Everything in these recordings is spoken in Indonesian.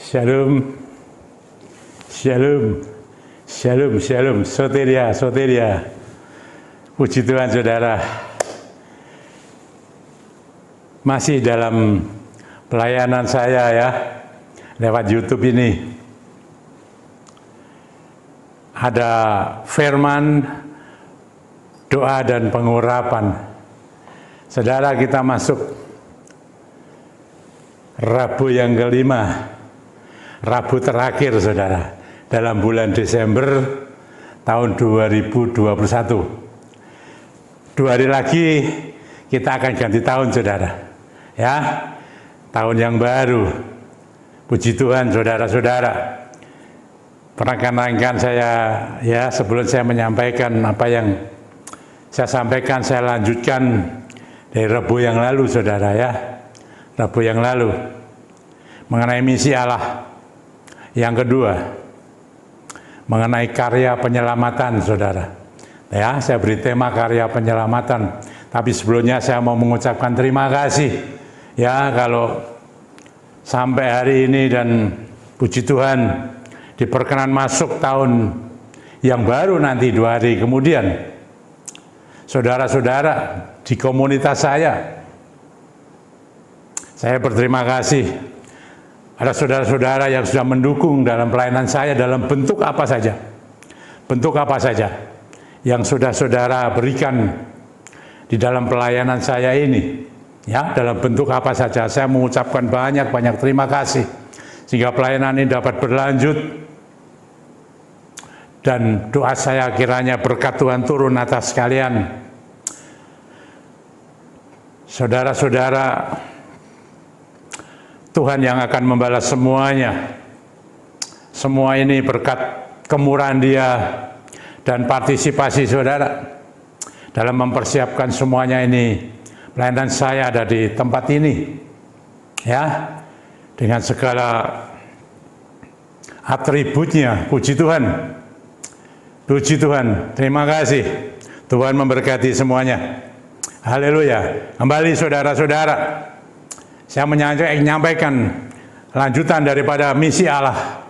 Shalom, shalom, shalom, shalom, soteria, soteria. Puji Tuhan saudara. Masih dalam pelayanan saya ya, lewat YouTube ini. Ada firman, doa dan pengurapan. Saudara, kita masuk Rabu yang kelima, Rabu terakhir saudara, dalam bulan Desember tahun 2021. 2 hari lagi kita akan ganti tahun saudara, ya, tahun yang baru. Puji Tuhan saudara-saudara. Perkenalkan saya ya, sebelum saya menyampaikan apa yang saya sampaikan, saya lanjutkan dari Rabu yang lalu saudara ya, Rabu yang lalu mengenai misi Allah. Yang kedua, mengenai karya penyelamatan saudara. Ya, saya beri tema karya penyelamatan. Tapi sebelumnya saya mau mengucapkan terima kasih. Ya, kalau sampai hari ini dan puji Tuhan diperkenan masuk tahun yang baru nanti 2 hari kemudian. Saudara-saudara di komunitas saya berterima kasih. Ada saudara-saudara yang sudah mendukung dalam pelayanan saya dalam bentuk apa saja. Bentuk apa saja yang sudah saudara berikan di dalam pelayanan saya ini. Ya, dalam bentuk apa saja. Saya mengucapkan banyak terima kasih. Sehingga pelayanan ini dapat berlanjut. Dan doa saya kiranya berkat Tuhan turun atas kalian. Saudara-saudara, Tuhan yang akan membalas semuanya. Semua ini berkat kemurahan Dia dan partisipasi saudara dalam mempersiapkan semuanya ini. Pelayanan saya ada di tempat ini, ya, dengan segala atributnya. Puji Tuhan, puji Tuhan. Terima kasih. Tuhan memberkati semuanya. Haleluya. Kembali saudara-saudara, saya menyampaikan lanjutan daripada misi Allah.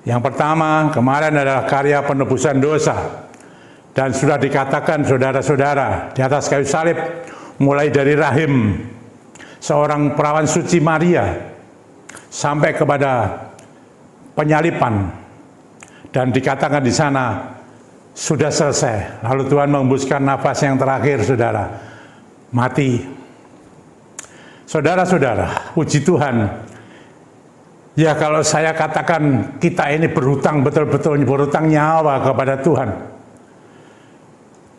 Yang pertama, kemarin adalah karya penebusan dosa. Dan sudah dikatakan saudara-saudara, di atas kayu salib, mulai dari rahim seorang perawan suci Maria, sampai kepada penyalipan. Dan dikatakan di sana, sudah selesai. Lalu Tuhan menghembuskan nafas yang terakhir saudara, mati. Saudara-saudara, puji Tuhan. Ya, kalau saya katakan kita ini berhutang, betul-betul berhutang nyawa kepada Tuhan.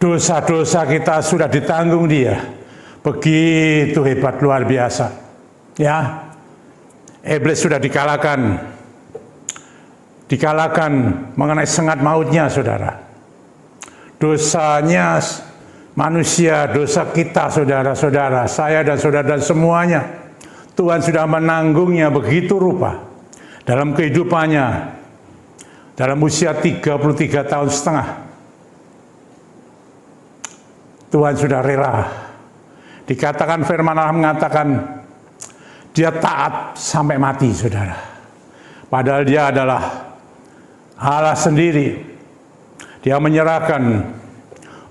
Dosa-dosa kita sudah ditanggung Dia. Begitu hebat, luar biasa. Ya, iblis sudah dikalahkan. Dikalahkan mengenai sengat mautnya, saudara. Dosanya manusia, dosa kita saudara-saudara, saya dan saudara dan semuanya, Tuhan sudah menanggungnya begitu rupa dalam kehidupannya, dalam usia 33 tahun setengah. Tuhan sudah rela. Dikatakan firman Allah mengatakan Dia taat sampai mati saudara. Padahal Dia adalah Allah sendiri. Dia menyerahkan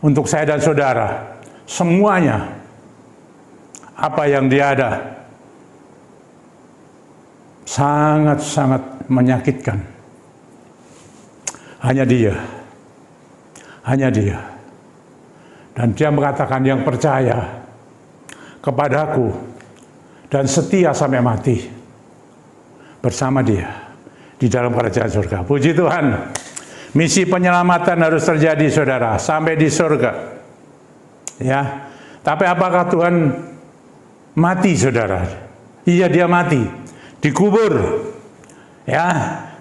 untuk saya dan saudara, semuanya, apa yang Dia ada, sangat-sangat menyakitkan. Hanya Dia, hanya Dia. Dan Dia mengatakan yang percaya kepadaku dan setia sampai mati bersama Dia di dalam kerajaan surga. Puji Tuhan. Misi penyelamatan harus terjadi saudara sampai di surga. Ya. Tapi apakah Tuhan mati saudara? Iya, Dia mati, dikubur. Ya,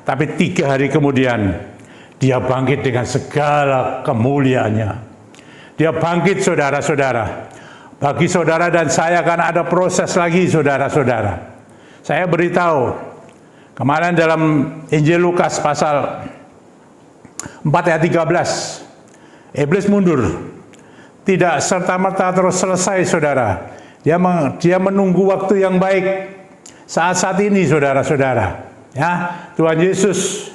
tapi 3 hari kemudian Dia bangkit dengan segala kemuliaannya. Dia bangkit saudara-saudara. Bagi saudara dan saya kan ada proses lagi saudara-saudara. Saya beritahu kemarin dalam Injil Lukas pasal 4 ayat 13, iblis mundur. Tidak serta-merta terus selesai saudara. Dia menunggu waktu yang baik. Saat-saat ini saudara-saudara, Ya, Tuhan Yesus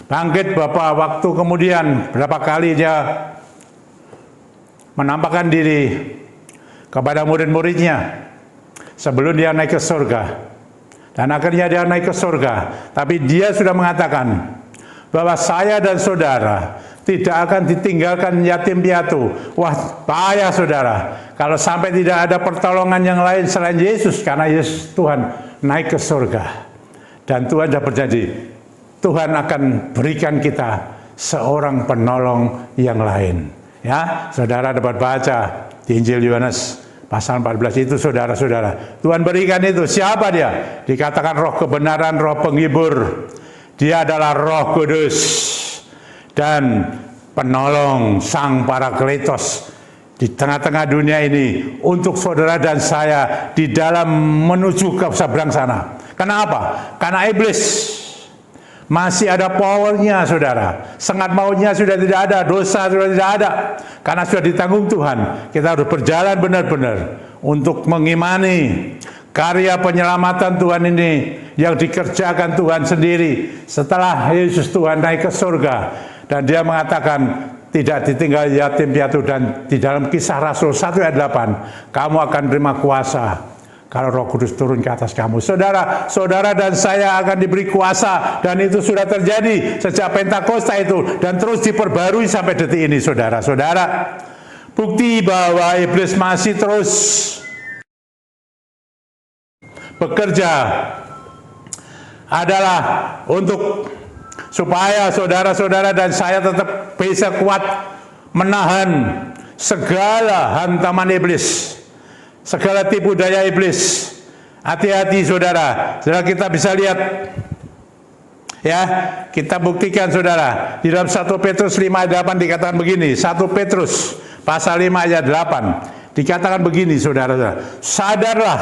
bangkit beberapa waktu kemudian, berapa kali dia menampakkan diri kepada murid-muridnya sebelum dia naik ke surga. Dan akhirnya dia naik ke surga. Tapi dia sudah mengatakan bahwa saya dan saudara tidak akan ditinggalkan yatim piatu. Wah, bahaya saudara, kalau sampai tidak ada pertolongan yang lain selain Yesus, karena Yesus Tuhan naik ke surga. Dan Tuhan sudah berjanji, Tuhan akan berikan kita seorang penolong yang lain. Ya, saudara dapat baca di Injil Yohanes pasal 14 itu, saudara-saudara. Tuhan berikan itu. Siapa dia? Dikatakan roh kebenaran, roh penghibur. Dia adalah Roh Kudus dan penolong Sang Parakletos di tengah-tengah dunia ini untuk saudara dan saya di dalam menuju ke seberang sana. Kenapa? Karena iblis masih ada powernya, saudara. Sengat mautnya sudah tidak ada, dosa sudah tidak ada. Karena sudah ditanggung Tuhan, kita harus berjalan benar-benar untuk mengimani karya penyelamatan Tuhan ini yang dikerjakan Tuhan sendiri setelah Yesus Tuhan naik ke surga. Dan dia mengatakan tidak ditinggal yatim piatu, dan di dalam Kisah Rasul 1 ayat 8, kamu akan terima kuasa kalau Roh Kudus turun ke atas kamu. Saudara dan saya akan diberi kuasa, dan itu sudah terjadi sejak Pentakosta itu, dan terus diperbarui sampai detik ini, saudara-saudara. Bukti bahwa iblis masih terus bekerja adalah untuk supaya saudara-saudara dan saya tetap bisa kuat menahan segala hantaman iblis, segala tipu daya iblis. Hati-hati saudara. Saudara, kita bisa lihat, ya, kita buktikan saudara. Di dalam 1 Petrus 5 ayat 8 dikatakan begini. 1 Petrus pasal 5 ayat 8 dikatakan begini, saudara-saudara. Sadarlah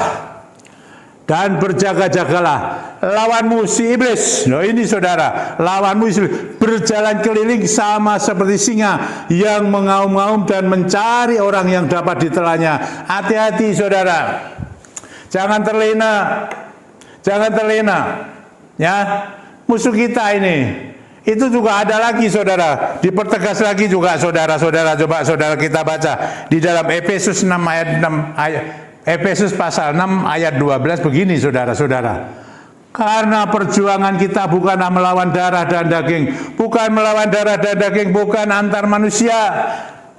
dan berjaga-jagalah, lawanmu si iblis. Loh, ini saudara, lawanmu iblis berjalan keliling sama seperti singa yang mengaum-ngaum dan mencari orang yang dapat ditelannya. Hati-hati saudara, jangan terlena, jangan terlena. Ya, musuh kita ini, itu juga ada lagi saudara, dipertegas lagi juga saudara-saudara. Coba saudara kita baca di dalam Efesus 6 ayat 6 ayat Efesus pasal 6 ayat 12 begini, saudara-saudara. Karena perjuangan kita bukanlah melawan darah dan daging, bukan melawan darah dan daging, bukan antar manusia.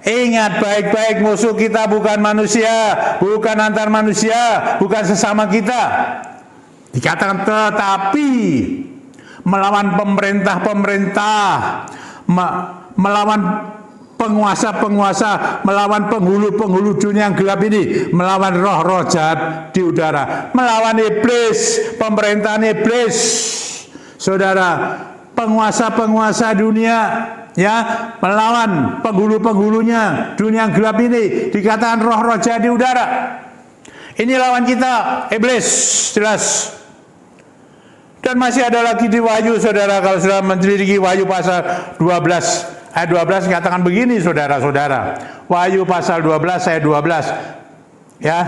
Ingat baik-baik, musuh kita bukan manusia, bukan antar manusia, bukan sesama kita. Dikatakan tetapi melawan pemerintah-pemerintah, melawan penguasa-penguasa, melawan penghulu-penghulu dunia yang gelap ini, melawan roh-roh jahat di udara, melawan iblis, pemerintahan iblis. Saudara, penguasa-penguasa dunia, ya, melawan penghulu-penghulunya dunia yang gelap ini, dikatakan roh-roh jahat di udara. Ini lawan kita, iblis, jelas. Dan masih ada lagi di Wahyu, saudara, kalau sudah meneliti Wahyu pasal 12 ayat 12 katakan begini, saudara-saudara. Wahyu pasal 12 ayat 12. Ya.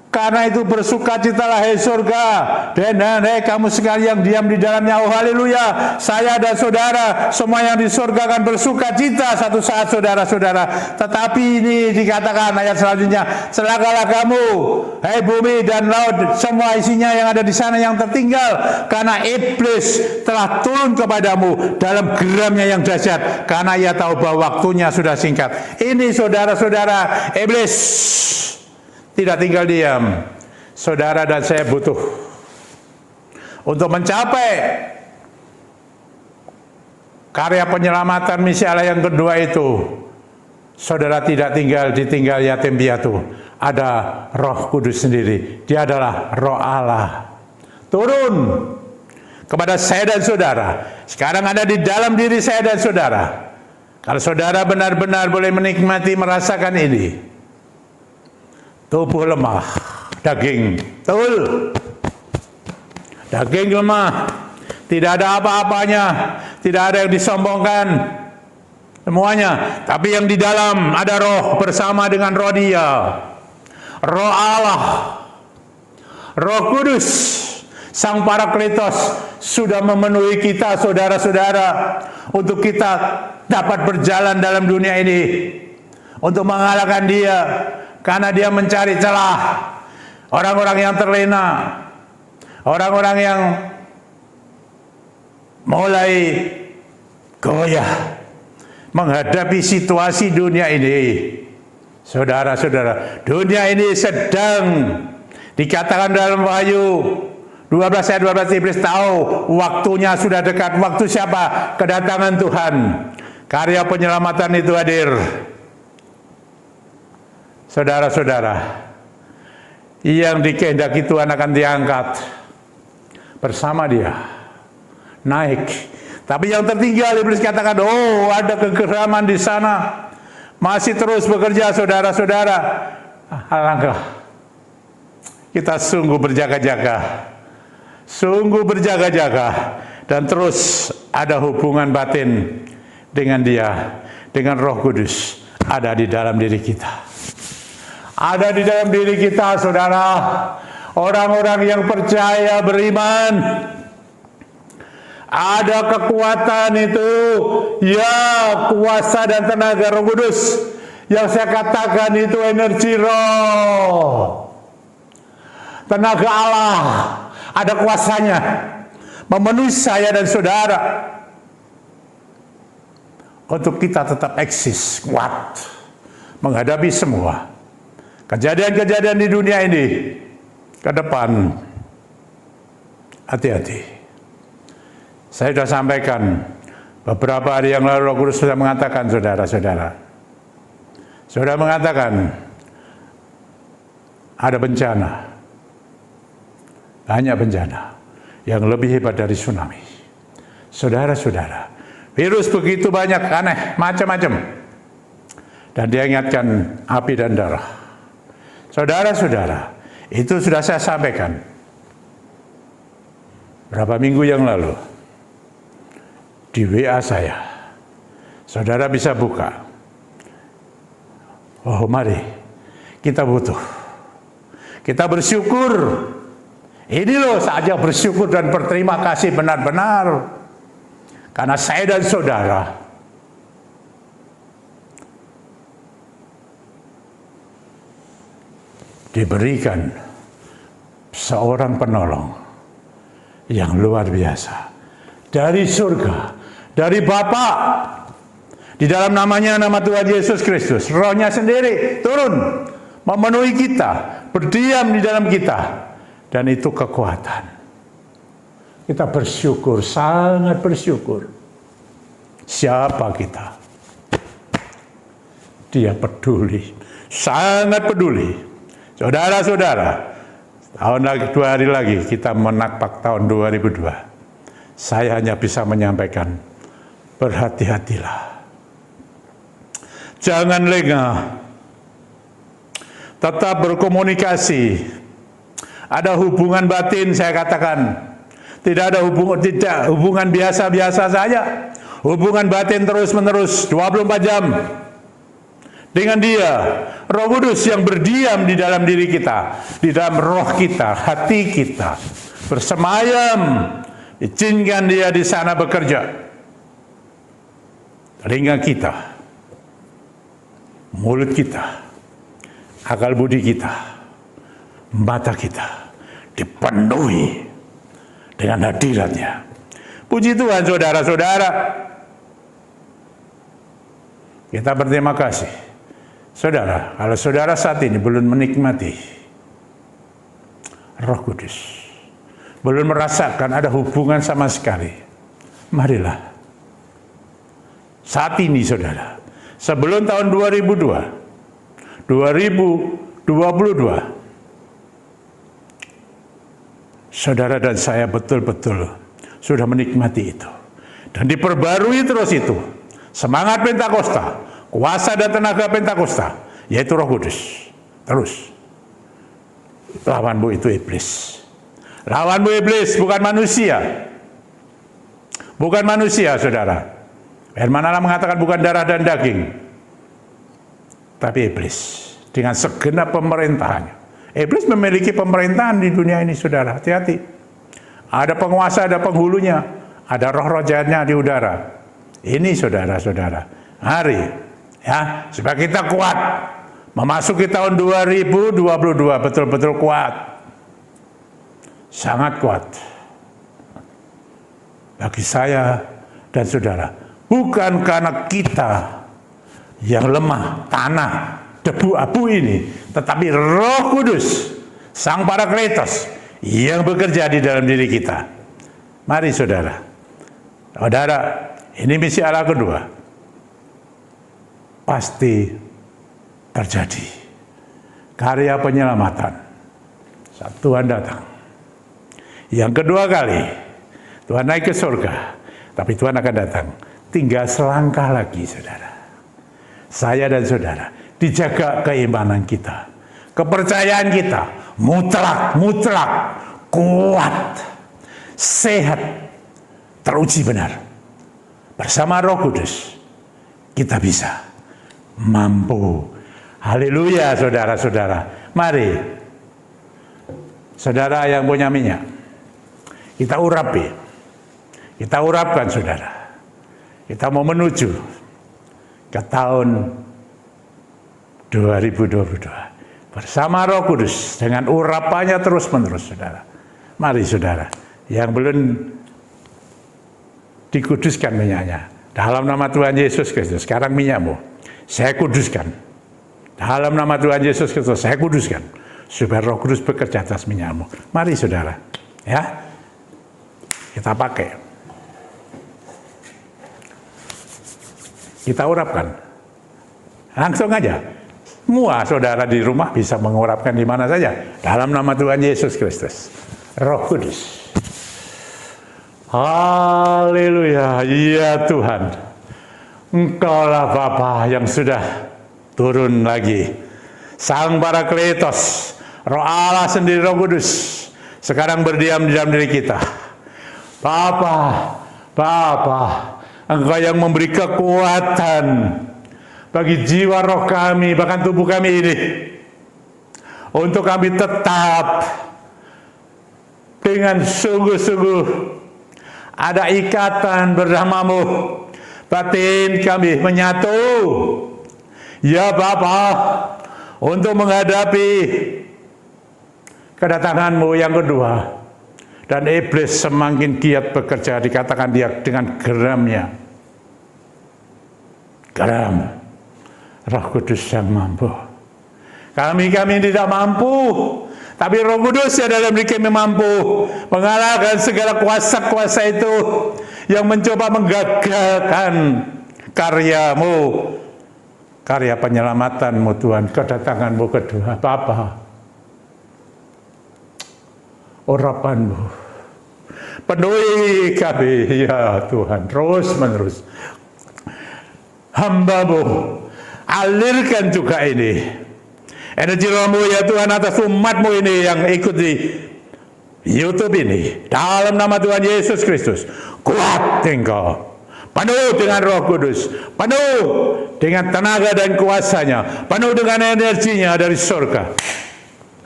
Karena itu bersukacitalah hai surga, dan hai kamu sekalian yang diam di dalamnya. Oh haleluya, saya dan saudara semua yang di surga akan bersukacita satu saat, saudara-saudara. Tetapi ini dikatakan ayat selanjutnya, celakalah kamu hai bumi dan laut, semua isinya yang ada di sana yang tertinggal, karena iblis telah turun kepadamu dalam geramnya yang dahsyat, karena ia tahu bahwa waktunya sudah singkat. Ini saudara-saudara, iblis tidak tinggal diam. Saudara dan saya butuh untuk mencapai karya penyelamatan misi Allah yang kedua itu. Saudara tidak ditinggal yatim piatu. Ada Roh Kudus sendiri. Dia adalah Roh Allah. Turun kepada saya dan saudara. Sekarang ada di dalam diri saya dan saudara. Kalau saudara benar-benar boleh menikmati, merasakan ini. Tubuh lemah, daging, betul. Daging lemah, tidak ada apa-apanya, tidak ada yang disombongkan, semuanya. Tapi yang di dalam ada roh bersama dengan roh Dia, roh Allah, Roh Kudus, Sang Parakletos sudah memenuhi kita, saudara-saudara, untuk kita dapat berjalan dalam dunia ini, untuk mengalahkan dia, karena dia mencari celah orang-orang yang terlena, orang-orang yang mulai goyah menghadapi situasi dunia ini. Saudara-saudara, dunia ini sedang dikatakan dalam Wahyu 12 ayat 12, iblis tahu waktunya sudah dekat. Waktu siapa? Kedatangan Tuhan. Karya penyelamatan itu hadir. Saudara-saudara, yang dikehendaki Tuhan akan diangkat bersama dia, naik. Tapi yang tertinggal, iblis katakan, oh ada kegeraman di sana, masih terus bekerja, saudara-saudara. Alangkah kita sungguh berjaga-jaga, dan terus ada hubungan batin dengan dia, dengan Roh Kudus ada di dalam diri kita. Ada di dalam diri kita, saudara, orang-orang yang percaya, beriman. Ada kekuatan itu, ya, kuasa dan tenaga Roh Kudus. Yang saya katakan itu energi roh, tenaga Allah, ada kuasanya memenuhi saya dan saudara untuk kita tetap eksis, kuat menghadapi semua kejadian-kejadian di dunia ini ke depan. Hati-hati. Saya sudah sampaikan beberapa hari yang lalu, Roh Kudus sudah mengatakan, saudara-saudara, sudah mengatakan ada bencana, banyak bencana yang lebih hebat dari tsunami. Saudara-saudara, virus begitu banyak, aneh, macam-macam, dan dia ingatkan api dan darah. Saudara-saudara, itu sudah saya sampaikan berapa minggu yang lalu di WA saya. Saudara bisa buka. Oh, mari kita butuh, kita bersyukur. Ini loh saja bersyukur dan berterima kasih benar-benar, karena saya dan saudara diberikan seorang penolong yang luar biasa dari surga, dari Bapa. Di dalam namanya, nama Tuhan Yesus Kristus, Rohnya sendiri turun memenuhi kita, berdiam di dalam kita, dan itu kekuatan. Kita bersyukur, sangat bersyukur. Siapa kita? Dia peduli, sangat peduli. Saudara-saudara, tahun lagi, 2 hari lagi kita menakpak tahun 2002. Saya hanya bisa menyampaikan, berhati-hatilah. Jangan lengah. Tetap berkomunikasi. Ada hubungan batin, saya katakan. Tidak ada hubungan biasa-biasa saja. Hubungan batin terus-menerus 24 jam. Dengan dia, Roh Kudus yang berdiam di dalam diri kita, di dalam roh kita, hati kita, bersemayam. Izinkan dia di sana bekerja. Telinga kita, mulut kita, akal budi kita, mata kita dipenuhi dengan hadiratnya. Puji Tuhan, saudara-saudara. Kita berterima kasih. Saudara, kalau saudara saat ini belum menikmati Roh Kudus, belum merasakan ada hubungan sama sekali, marilah saat ini, saudara, sebelum tahun 2022, saudara dan saya betul-betul sudah menikmati itu, dan diperbarui terus itu semangat Pentakosta, kuasa dan tenaga Pentakosta, yaitu Roh Kudus. Terus lawanmu itu iblis. Lawanmu iblis, bukan manusia. Bukan manusia, saudara. Firman Allah mengatakan bukan darah dan daging, tapi iblis dengan segenap pemerintahannya. Iblis memiliki pemerintahan di dunia ini, saudara. Hati-hati. Ada penguasa, ada penghulunya. Ada roh-roh jahatnya di udara. Ini saudara-saudara. Mari, ya, supaya kita kuat. Memasuki tahun 2022, betul-betul kuat. Sangat kuat. Bagi saya dan saudara. Bukan karena kita yang lemah, tanah, debu abu ini, tetapi Roh Kudus, Sang Parakletos yang bekerja di dalam diri kita. Mari saudara, saudara, ini misi Allah kedua, pasti terjadi. Karya penyelamatan, saat Tuhan datang. Yang kedua kali, Tuhan naik ke surga, tapi Tuhan akan datang. Tinggal selangkah lagi, saudara. Saya dan saudara, dijaga keimanan kita, kepercayaan kita, mutlak, kuat, sehat, teruji benar. Bersama Roh Kudus, kita bisa, mampu. Haleluya, saudara-saudara. Mari, saudara yang punya minyak, kita urapi, kita urapkan, saudara. Kita mau menuju ke tahun 2022 bersama Roh Kudus dengan urapannya terus-menerus, saudara. Mari, saudara, yang belum dikuduskan minyaknya, dalam nama Tuhan Yesus Kristus, sekarang minyakmu saya kuduskan. Dalam nama Tuhan Yesus Kristus, saya kuduskan, supaya Roh Kudus bekerja atas minyakmu. Mari, saudara, ya, kita pakai. Kita urapkan. Langsung aja. Semua saudara di rumah bisa mengurapkan di mana saja. Dalam nama Tuhan Yesus Kristus. Roh Kudus. Haleluya. Ya Tuhan. Engkaulah Bapa yang sudah turun lagi. Sang Parakletos. Roh Allah sendiri, Roh Kudus. Sekarang berdiam di dalam diri kita. Bapa. Engkau yang memberi kekuatan bagi jiwa roh kami, bahkan tubuh kami ini, untuk kami tetap dengan sungguh-sungguh ada ikatan bersamamu. Batin kami menyatu, ya Bapa, untuk menghadapi kedatanganmu yang kedua. Dan iblis semakin giat bekerja, dikatakan dia dengan geramnya. Geram. Roh Kudus yang mampu. Kami tidak mampu, tapi Roh Kudus yang dalam diri kami mampu mengalahkan segala kuasa-kuasa itu yang mencoba menggagalkan karyamu, karya penyelamatanmu Tuhan, kedatanganmu kedua. Bapa, urapanmu penuhi kami, ya Tuhan, terus menerus. Hamba-Mu, alirkan juga ini energi roh-Mu, ya Tuhan, atas umat-Mu ini yang ikut di YouTube ini. Dalam nama Tuhan Yesus Kristus, kuat Engkau, penuh dengan Roh Kudus, penuh dengan tenaga dan kuasanya, penuh dengan energinya dari surga.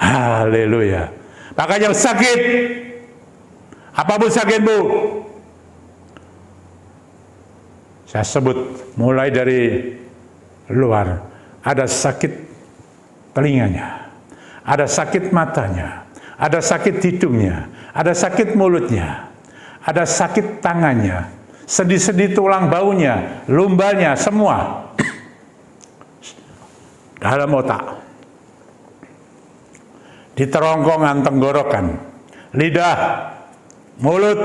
Haleluya. Maka yang sakit, apapun sakitmu, saya sebut mulai dari luar, ada sakit telinganya, ada sakit matanya, ada sakit hidungnya, ada sakit mulutnya, ada sakit tangannya, sendi-sendi tulang baunya, lumbanya, semua dalam otak, di terongkongan tenggorokan, lidah, mulut,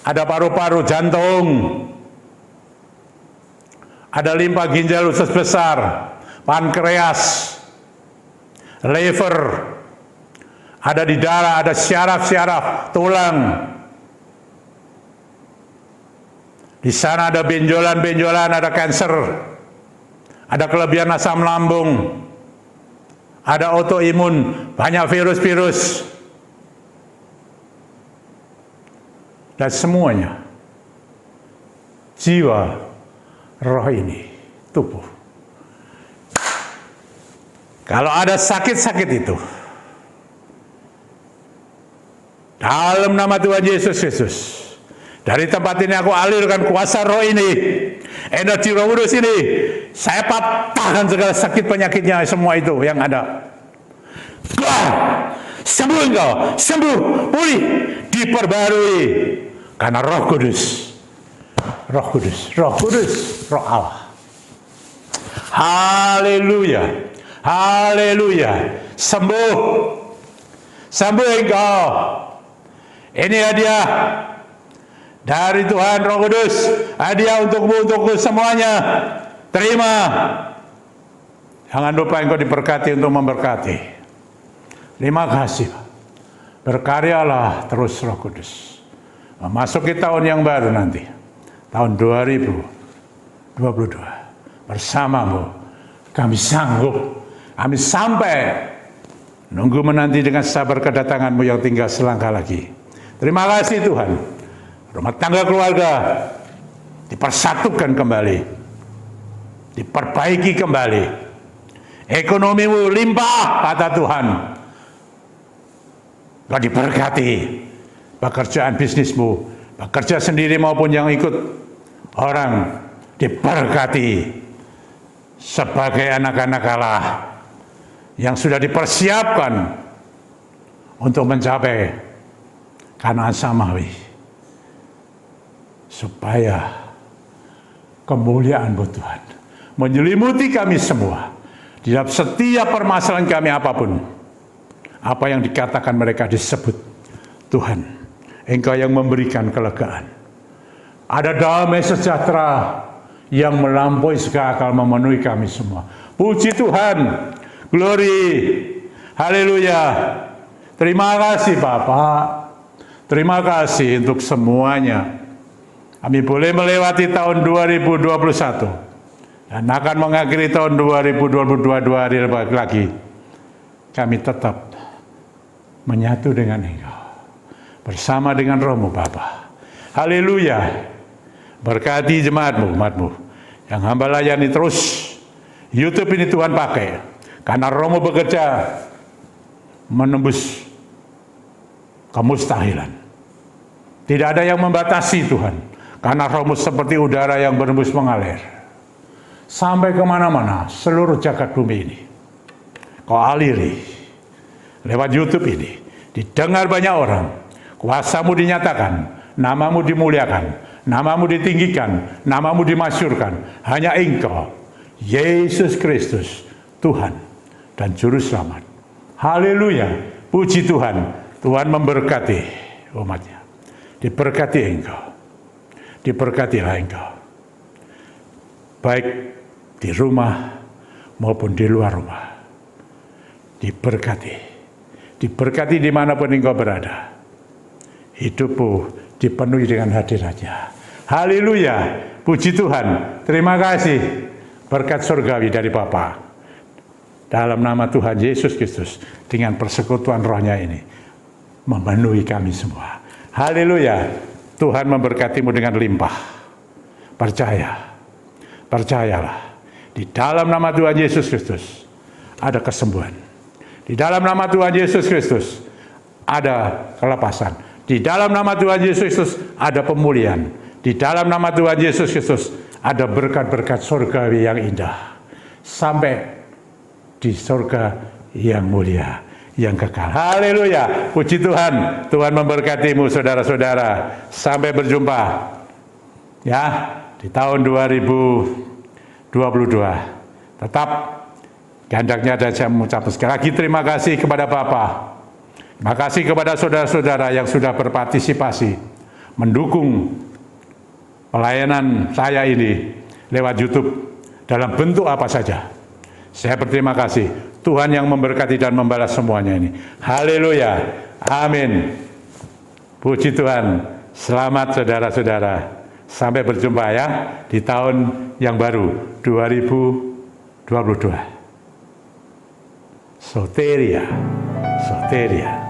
ada paru-paru, jantung, ada limpa ginjal usus besar, pankreas, liver, ada di darah, ada syaraf-syaraf, tulang. Di sana ada benjolan-benjolan, ada kanker, ada kelebihan asam lambung, ada autoimun, banyak virus-virus, dan semuanya jiwa, roh ini, tubuh Kalau ada sakit-sakit itu, dalam nama Tuhan Yesus Kristus, dari tempat ini aku alirkan kuasa roh ini, energi Roh Kudus ini, saya patahkan segala sakit penyakitnya semua itu yang ada. Sembuh engkau, sembuh, pulih, diperbarui, karena Roh Kudus, Roh Kudus, Roh Kudus, Roh Allah. Haleluya, haleluya, sembuh, sembuh engkau. Ini hadiah dari Tuhan Roh Kudus, hadiah untukmu semuanya. Terima. Jangan lupa engkau diberkati untuk memberkati. Terima kasih. Berkaryalah terus Roh Kudus. Memasuki tahun yang baru nanti, tahun 2022. Bersamamu kami sanggup, kami sampai nunggu menanti dengan sabar kedatanganmu yang tinggal selangkah lagi. Terima kasih Tuhan. Rumah tangga keluarga dipersatukan kembali, diperbaiki kembali. Ekonomimu limpah, kata Tuhan. Kau diberkati, pekerjaan bisnismu, bekerja sendiri maupun yang ikut orang, diberkati sebagai anak-anak Allah yang sudah dipersiapkan untuk mencapai Kanaan Samawi, supaya kemuliaan Tuhan menyelimuti kami semua di dalam setiap permasalahan kami apapun. Apa yang dikatakan mereka disebut, Tuhan, Engkau yang memberikan kelegaan. Ada damai sejahtera yang melampaui segala akal memenuhi kami semua. Puji Tuhan, glory, haleluya. Terima kasih Bapak, terima kasih untuk semuanya. Kami boleh melewati tahun 2021 dan akan mengakhiri tahun 2022 hari lagi. Kami tetap menyatu dengan Engkau, bersama dengan Roh-Mu Bapa. Haleluya. Berkati jemaat-Mu, umat-Mu, yang hamba layani terus. YouTube ini Tuhan pakai, karena Roh-Mu bekerja menembus kemustahilan. Tidak ada yang membatasi Tuhan, karena Roh-Mu seperti udara yang berembus mengalir sampai kemana-mana, seluruh jagat bumi ini. Kau aliri lewat YouTube ini, didengar banyak orang, kuasa-Mu dinyatakan, nama-Mu dimuliakan, nama-Mu ditinggikan, nama-Mu dimasyurkan. Hanya Engkau, Yesus Kristus, Tuhan dan Juru Selamat. Haleluya, puji Tuhan. Tuhan memberkati umat-Nya. Diberkati Engkau, diberkatilah Engkau, baik di rumah maupun di luar rumah. Diberkati. Diberkati dimanapun engkau berada. Hidupmu dipenuhi dengan hadirat-Nya. Haleluya, puji Tuhan. Terima kasih berkat surgawi dari Bapa. Dalam nama Tuhan Yesus Kristus, dengan persekutuan Roh-Nya ini, memenuhi kami semua. Haleluya, Tuhan memberkatimu dengan limpah. Percaya, percayalah. Di dalam nama Tuhan Yesus Kristus ada kesembuhan. Di dalam nama Tuhan Yesus Kristus ada kelepasan. Di dalam nama Tuhan Yesus Kristus ada pemulihan. Di dalam nama Tuhan Yesus Kristus ada berkat-berkat surgawi yang indah. Sampai di surga yang mulia, yang kekal. Haleluya, puji Tuhan. Tuhan memberkatimu saudara-saudara. Sampai berjumpa ya di tahun 2022. Tetap kehendaknya, dan saya mengucapkan sekali lagi terima kasih kepada Bapa. Terima kasih kepada saudara-saudara yang sudah berpartisipasi, mendukung pelayanan saya ini lewat YouTube dalam bentuk apa saja. Saya berterima kasih. Tuhan yang memberkati dan membalas semuanya ini. Haleluya. Amin. Puji Tuhan. Selamat saudara-saudara. Sampai berjumpa ya di tahun yang baru 2022. Soteria, soteria.